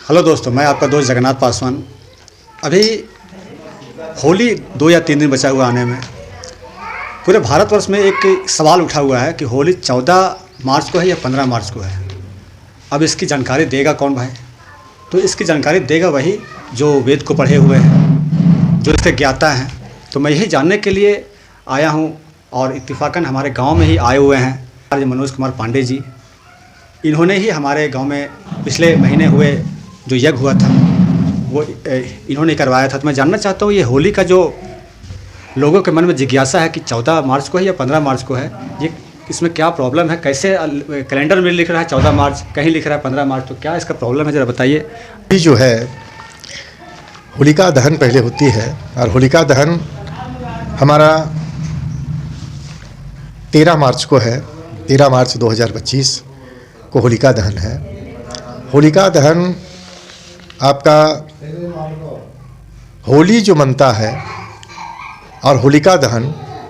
Hello दोस्तों, मैं आपका दोस्त जगन्नाथ पासवान। अभी होली 2 या 3 दिन बचा हुआ आने में। पूरे भारतवर्ष में एक सवाल उठा हुआ है कि होली 14 मार्च को है या 15 मार्च को है। अब इसकी जानकारी देगा कौन भाई? तो इसकी जानकारी देगा वही जो वेद को पढ़े हुए हैं, जो इसके ज्ञाता हैं। तो मैं यही जानने के लिए आया हूँ और इत्तेफाकन हमारे गांव में ही आए हुए हैं मनोज कुमार पांडे जी। इन्होंने ही हमारे गांव में पिछले महीने हुए जो यज्ञ हुआ था वो इन्होंने करवाया था। तो मैं जानना चाहता हूँ ये होली का जो लोगों के मन में जिज्ञासा है कि 14 मार्च को है या 15 मार्च को है, ये इसमें क्या प्रॉब्लम है? कैसे कैलेंडर में लिख रहा है 14 मार्च, कहीं लिख रहा है 15 मार्च, तो क्या इसका प्रॉब्लम है, ज़रा बताइए। ये जो है होलिका दहन पहले होती है और होलिका दहन हमारा 13 मार्च को है। 13 मार्च 2025 को होलिका दहन है। होलिका दहन आपका होली जो मनता है और होलिका दहन,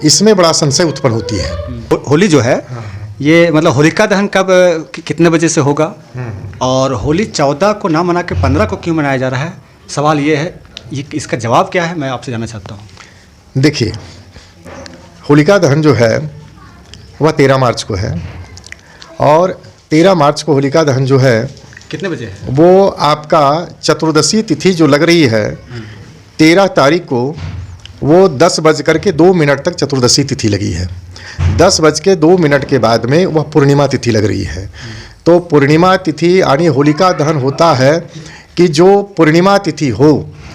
इसमें बड़ा संशय उत्पन्न होती है। होली जो है ये मतलब होलिका दहन कब कितने बजे से होगा, और होली 14 को ना मना के 15 को क्यों मनाया जा रहा है? सवाल ये है, ये इसका जवाब क्या है, मैं आपसे जानना चाहता हूँ। देखिए, होलिका दहन जो है वह 13 मार्च को है और 13 मार्च को होलिका दहन जो है कितने बजे है? वो आपका चतुर्दशी तिथि जो लग रही है 13 तारीख को, वो 10:02 तक चतुर्दशी तिथि लगी है। 10:02 के बाद में वह पूर्णिमा तिथि लग रही है। तो पूर्णिमा तिथि यानी होलिका दहन होता है कि जो पूर्णिमा तिथि हो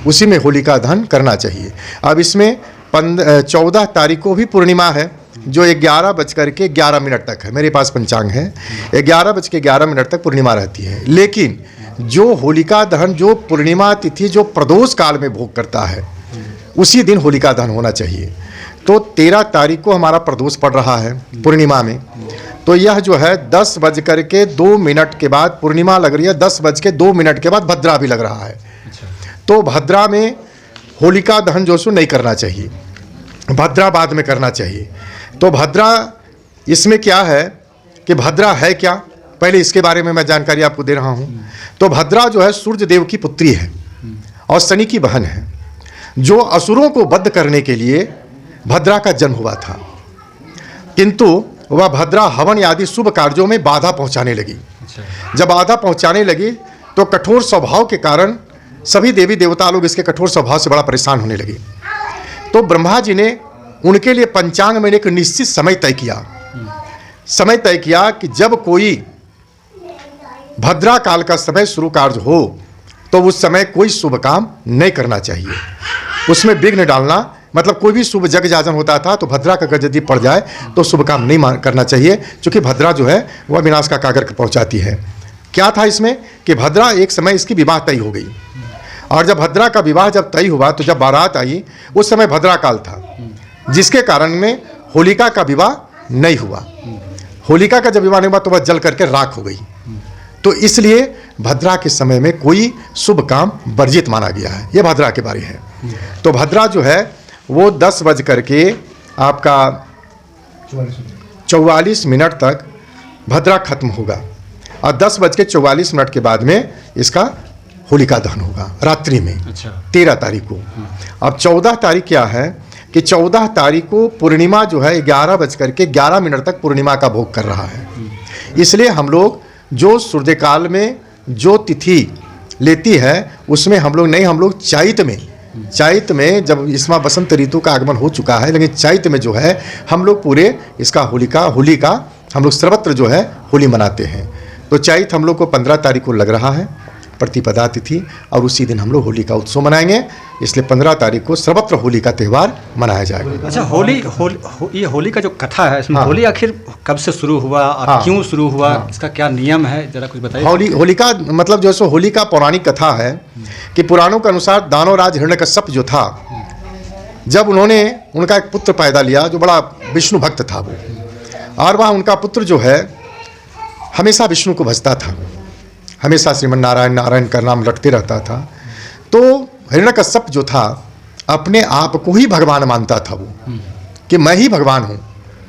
उसी में होलिका दहन करना चाहिए। अब इसमें 14 तारीख को भी पूर्णिमा है जो 11:11 तक है। मेरे पास पंचांग है, 11:11 तक पूर्णिमा रहती है। लेकिन जो होलिका दहन जो पूर्णिमा तिथि जो प्रदोष काल में भोग करता है उसी दिन होलिका दहन होना चाहिए। तो 13 तारीख को हमारा प्रदोष पड़ रहा है पूर्णिमा में, तो यह जो है 10:02 के बाद पूर्णिमा लग रही है। 10:02 के बाद भद्रा भी लग रहा है। तो भद्रा में होलिका दहन जो सो नहीं करना चाहिए, भद्रा बाद में करना चाहिए। तो भद्रा इसमें क्या है कि भद्रा है क्या, पहले इसके बारे में मैं जानकारी आपको दे रहा हूँ। तो भद्रा जो है सूर्य देव की पुत्री है और शनि की बहन है, जो असुरों को वध करने के लिए भद्रा का जन्म हुआ था। किंतु वह भद्रा हवन आदि शुभ कार्यों में बाधा पहुंचाने लगी। जब बाधा पहुंचाने लगी तो कठोर स्वभाव के कारण सभी देवी देवता लोग इसके कठोर स्वभाव से बड़ा परेशान होने लगे। तो ब्रह्मा जी ने उनके लिए पंचांग में एक निश्चित समय तय किया कि जब कोई भद्रा काल का समय शुरू कार्य हो तो उस समय कोई शुभ काम नहीं करना चाहिए, उसमें विघ्न डालना, मतलब कोई भी शुभ जग जाजन होता था तो भद्रा का यदि पड़ जाए तो शुभ काम नहीं करना चाहिए, क्योंकि भद्रा जो है वह विनाश का कागर पहुंचाती है। क्या था इसमें कि भद्रा एक समय इसकी विवाह तय हो गई, और जब भद्रा का विवाह जब तय हुआ तो जब बारात आई उस समय भद्रा काल था, जिसके कारण में होलिका का विवाह नहीं हुआ। होलिका का जब विवाह नहीं हुआ तो वह जल करके राख हो गई। तो इसलिए भद्रा के समय में कोई शुभ काम वर्जित माना गया है। ये भद्रा के बारे है। तो भद्रा जो है वो 10:44 तक भद्रा खत्म होगा और 10:44 के बाद में इसका होलिका दहन होगा रात्रि में। 13 तारीख को। अब 14 तारीख क्या है कि 14 तारीख को पूर्णिमा जो है 11:11 तक पूर्णिमा का भोग कर रहा है। इसलिए हम लोग जो सूर्यकाल में जो तिथि लेती है उसमें हम लोग नहीं, हम लोग चैत में जब इसमें बसंत ऋतु का आगमन हो चुका है, लेकिन चैत में जो है हम लोग पूरे इसका होली का हम लोग सर्वत्र जो है होली मनाते हैं। तो चैत हम लोग को 15 तारीख को लग रहा है प्रतिपदा तिथि, और उसी दिन हम लोग होली का उत्सव मनाएंगे। इसलिए 15 तारीख को सर्वत्र होली का त्यौहार मनाया जाएगा। अच्छा, ये होली का जो कथा है इसमें, होली आखिर कब से शुरू हुआ और क्यों शुरू हुआ, इसका क्या नियम है, जरा कुछ बताइए। होली का मतलब जो है होली का पौराणिक कथा है कि पुराणों के अनुसार दानवराज हिरण्यकश्यप जो था, जब उन्होंने उनका एक पुत्र पैदा लिया जो बड़ा विष्णु भक्त था वो, और वह उनका पुत्र जो है हमेशा विष्णु को भजता था, हमेशा श्रीमन नारायण नारायण का नाम रटते रहता था। तो हिरण्यकश्यप जो था अपने आप को ही भगवान मानता था वो, कि मैं ही भगवान हूँ,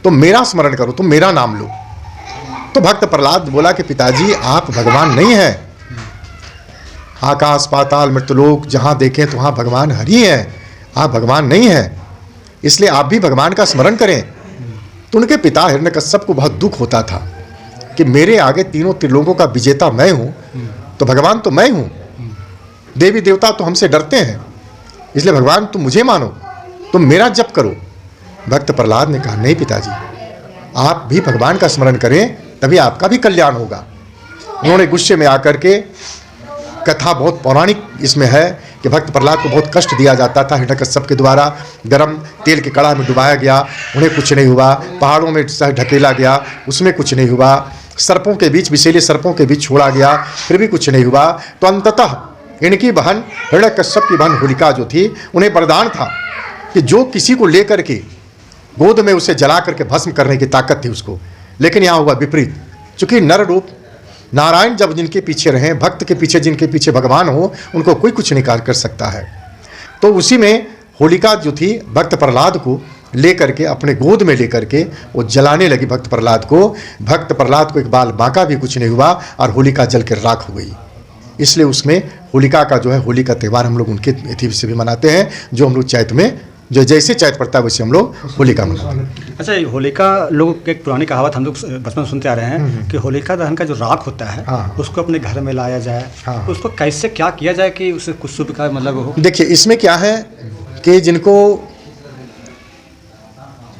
तो मेरा स्मरण करो, तुम मेरा नाम लो। तो भक्त प्रहलाद बोला कि पिताजी आप भगवान नहीं हैं, आकाश पाताल मृत्युलोक जहाँ देखें तो वहाँ भगवान हरि हैं, आप भगवान नहीं हैं। इसलिए आप भी भगवान का स्मरण करें। तो उनके पिता हिरण्यकश्यप को बहुत दुख होता था कि मेरे आगे तीनों त्रिलोकों का विजेता मैं हूँ, तो भगवान तो मैं हूँ, देवी देवता तो हमसे डरते हैं, इसलिए भगवान तुम मुझे मानो, तुम मेरा जप करो। भक्त प्रहलाद ने कहा नहीं पिताजी, आप भी भगवान का स्मरण करें, तभी आपका भी कल्याण होगा। उन्होंने गुस्से में आकर के, कथा बहुत पौराणिक इसमें है कि भक्त प्रहलाद को बहुत कष्ट दिया जाता था हिरण्यकश्यप के द्वारा। गरम तेल के कड़ा में डुबाया गया, उन्हें कुछ नहीं हुआ। पहाड़ों में ढकेला गया, उसमें कुछ नहीं हुआ। सर्पों के बीच, विषैले सर्पों के बीच छोड़ा गया, फिर भी कुछ नहीं हुआ। तो अंततः इनकी बहन हिरण्यकश्यप की बहन होलिका जो थी, उन्हें वरदान था कि जो किसी को लेकर के गोद में उसे जला करके भस्म करने की ताकत थी उसको। लेकिन यहाँ हुआ विपरीत, चूंकि नर रूप नारायण जब जिनके पीछे रहें, भक्त के पीछे जिनके पीछे भगवान हो, उनको कोई कुछ नहीं कर सकता है। तो उसी में होलिका जो थी भक्त प्रहलाद को लेकर के अपने गोद में लेकर के वो जलाने लगी भक्त प्रहलाद को। भक्त प्रहलाद को एक बाल बांका भी कुछ नहीं हुआ और होलिका जल के राख हो गई। इसलिए उसमें होलिका का जो है, होली का त्यौहार हम लोग उनके तिथि से भी मनाते हैं, जो हम लोग चैत में, जो जैसे चैत पड़ता है वैसे हम लोग होलिका मनाते हैं। अच्छा, होलिका लोग एक पुरानी कहावत हम लोग बचपन सुनते आ रहे हैं कि होलिका दहन का जो राख होता है, हाँ। उसको अपने घर में लाया जाए। हाँ। उसको कैसे क्या किया जाए कि उससे कुछ शुभ का मतलब हो? देखिए, इसमें क्या है कि जिनको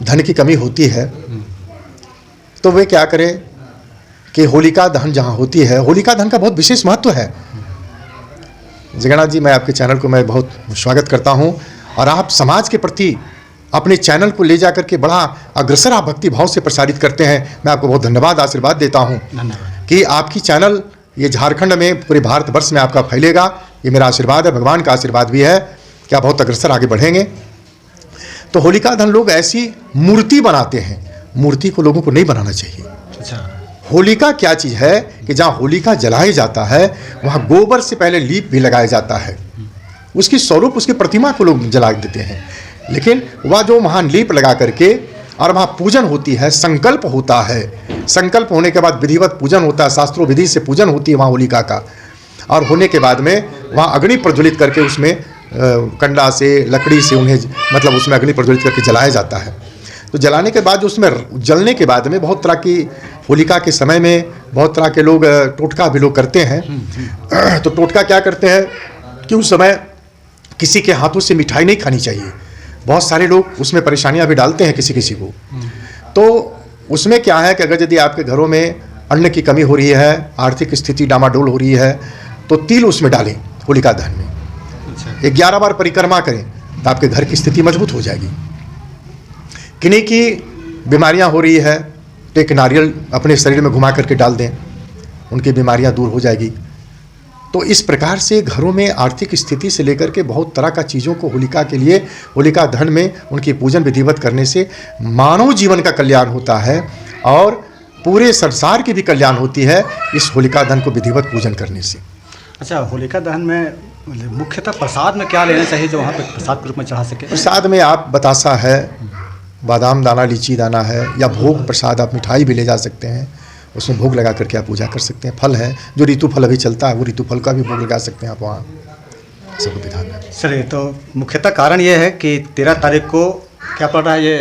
धन की कमी होती है तो वे क्या करें कि होलिका दहन जहाँ होती है, होलिका दहन का बहुत विशेष महत्व है। जगन्नाथ जी, मैं आपके चैनल को मैं बहुत स्वागत करता हूँ, और आप समाज के प्रति अपने चैनल को ले जाकर के बड़ा अग्रसर आप भक्ति भाव से प्रसारित करते हैं। मैं आपको बहुत धन्यवाद, आशीर्वाद देता हूँ कि आपकी चैनल ये झारखंड में, पूरे भारतवर्ष में आपका फैलेगा। ये मेरा आशीर्वाद है, भगवान का आशीर्वाद भी है कि आप बहुत अग्रसर आगे बढ़ेंगे। तो होलिका दहन लोग ऐसी मूर्ति बनाते हैं, मूर्ति को लोगों को नहीं बनाना चाहिए। अच्छा, होलिका क्या चीज़ है कि जहाँ होलिका जलाया जाता है वहाँ गोबर से पहले लीप भी लगाया जाता है, उसकी स्वरूप, उसकी प्रतिमा को लोग जला देते हैं। लेकिन वह जो महान लीप लगा करके और वहाँ पूजन होती है, संकल्प होता है, संकल्प होने के बाद विधिवत पूजन होता है, शास्त्रों विधि से पूजन होती है वहाँ होलिका का। और होने के बाद में वहाँ अग्नि प्रज्वलित करके उसमें कंडा से, लकड़ी से उन्हें, मतलब उसमें अग्नि प्रज्वलित करके जलाया जाता है। तो जलाने के बाद जो उसमें जलने के बाद में बहुत तरह की, होलिका के समय में बहुत तरह के लोग टोटका भी लोग करते हैं। तो टोटका क्या करते हैं कि उस समय किसी के हाथों से मिठाई नहीं खानी चाहिए। बहुत सारे लोग उसमें परेशानियां भी डालते हैं किसी किसी को। तो उसमें क्या है कि अगर यदि आपके घरों में अन्न की कमी हो रही है, आर्थिक स्थिति डामाडोल हो रही है, तो तिल उसमें डालें होलिका दहन में। 11 बार परिक्रमा करें तो आपके घर की स्थिति मजबूत हो जाएगी। किन्हीं की बीमारियां हो रही है तो एक नारियल अपने शरीर में घुमा करके डाल दें, उनकी बीमारियां दूर हो जाएगी। तो इस प्रकार से घरों में आर्थिक स्थिति से लेकर के बहुत तरह का चीज़ों को होलिका के लिए, होलिका दहन में उनकी पूजन विधिवत करने से मानव जीवन का कल्याण होता है और पूरे संसार की भी कल्याण होती है इस होलिका दहन को विधिवत पूजन करने से। अच्छा, होलिका दहन में मुख्यतः प्रसाद में क्या लेना चाहिए जो वहाँ पे प्रसाद के रूप में चढ़ा सके? प्रसाद में आप बतासा है, बादाम दाना, लीची दाना है, या भोग प्रसाद आप मिठाई भी ले जा सकते हैं, उसमें भोग लगा करके आप पूजा कर सकते हैं। फल है, जो ऋतु फल अभी चलता है वो ऋतु फल का भी भोग लगा सकते हैं आप वहाँ, सब विधान है। चलिए, तो मुख्यतः कारण ये है कि 13 तारीख को क्या पड़ रहा है, ये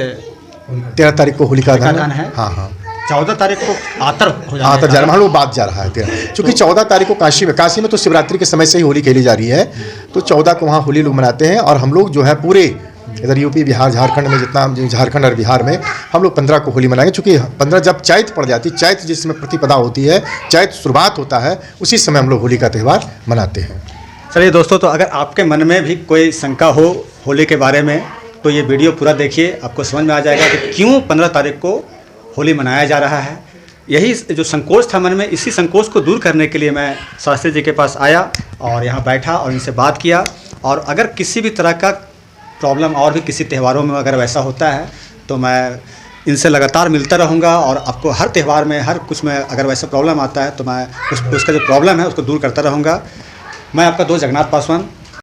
13 तारीख को होलिका दहन है। हाँ हाँ, 14 तारीख को आतर हो जाना आतर जा रहा है, हम लोग बात जा रहा है 13, चूँकि 14 तारीख को काशी में तो शिवरात्रि के समय से ही होली खेली जा रही है, तो 14 को वहाँ होली लोग मनाते हैं। और हम लोग जो है पूरे इधर यूपी, बिहार, झारखंड में, जितना झारखंड और बिहार में हम लोग 15 को होली मनाएंगे। चूँकि 15 जब चैत पड़ जाती, चैत जिसमें प्रतिपदा होती है, चैत शुरुआत होता है, उसी समय हम लोग होली का त्यौहार मनाते हैं। चलिए दोस्तों, तो अगर आपके मन में भी कोई शंका हो होली के बारे में तो ये वीडियो पूरा देखिए, आपको समझ में आ जाएगा कि क्यों 15 तारीख को होली मनाया जा रहा है। यही जो संकोच था मन में, इसी संकोच को दूर करने के लिए मैं शास्त्री जी के पास आया और यहाँ बैठा और इनसे बात किया। और अगर किसी भी तरह का प्रॉब्लम और भी किसी त्योहारों में अगर वैसा होता है तो मैं इनसे लगातार मिलता रहूँगा और आपको हर त्यौहार में, हर कुछ में अगर वैसा प्रॉब्लम आता है तो मैं उसका जो प्रॉब्लम है उसको दूर करता रहूँगा। मैं आपका दोस्त जगन्नाथ पासवान।